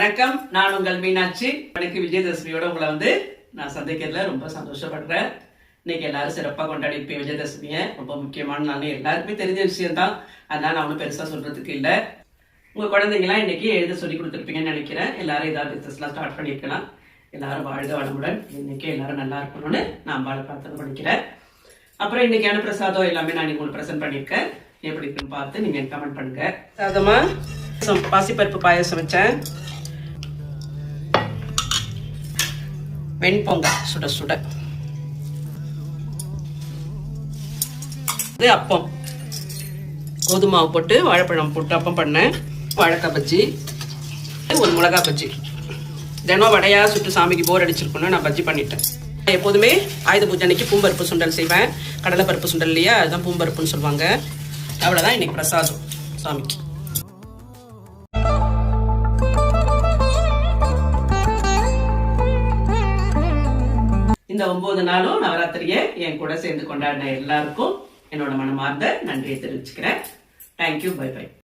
வணக்கம், நான் உங்கள் மீனாட்சி. எனக்கு விஜயதசமியோட உங்களை நான் சந்திக்கிறதுல ரொம்ப சந்தோஷப்படுறேன். இன்னைக்கு எல்லாரும் சிறப்பாக கொண்டாடி இருப்பேன் விஜயதசமியை. ரொம்ப முக்கியமான நாள், எல்லாருக்குமே தெரிஞ்ச விஷயம் தான். அதனால நான் ஒன்றும் பெருசாக சொல்றதுக்கு இல்லை. உங்க குழந்தைங்களாம் இன்னைக்கு எழுத சொல்லி கொடுத்துருப்பீங்கன்னு நினைக்கிறேன். எல்லாரும் ஏதாவது பிசினஸ்லாம் ஸ்டார்ட் பண்ணியிருக்கலாம். எல்லாரும் வாழ்க வளமுடன், இன்னைக்கு எல்லாரும் நல்லா இருக்கணும்னு நான் பிரார்த்தனை பண்ணிக்கிறேன். அப்புறம் இன்னைக்கான பிரசாதம் எல்லாமே நான் உங்களுக்கு ப்ரெசென்ட் பண்ணியிருக்கேன். எப்படி இருக்குன்னு பார்த்து நீங்க கமெண்ட் பண்ணுங்க. பிரசாதமா பாசிப்பருப்பு பாயசம் வச்சேன். வெண்பொங்கல் சுட சுட. இது அப்பம், கோதுமாவு போட்டு வாழைப்பழம் போட்டு அப்பம் பண்ணேன். வாழைக்காய் பஜ்ஜி, ஒரு மிளகா பஜ்ஜி. தினம் வடையா சுட்டு சாமிக்கு போர் அடிச்சிருக்கணும், நான் பஜ்ஜி பண்ணிட்டேன். எப்போதுமே ஆயுத பூஜை அன்னைக்கு பூம்பருப்பு சுண்டல் செய்வேன். கடலை பருப்பு சுண்டல் இல்லையா, அதுதான் பூம்பருப்புன்னு சொல்லுவாங்க. அவ்வளோதான் இன்னைக்கு பிரசாதம் சாமிக்கு. இந்த 9 நாளும் நவராத்திரியை என் கூட சேர்ந்து கொண்டாடின எல்லாருக்கும் என்னோட மனமார்ந்த நன்றியை தெரிவிச்சுக்கிறேன். Thank you, bye by.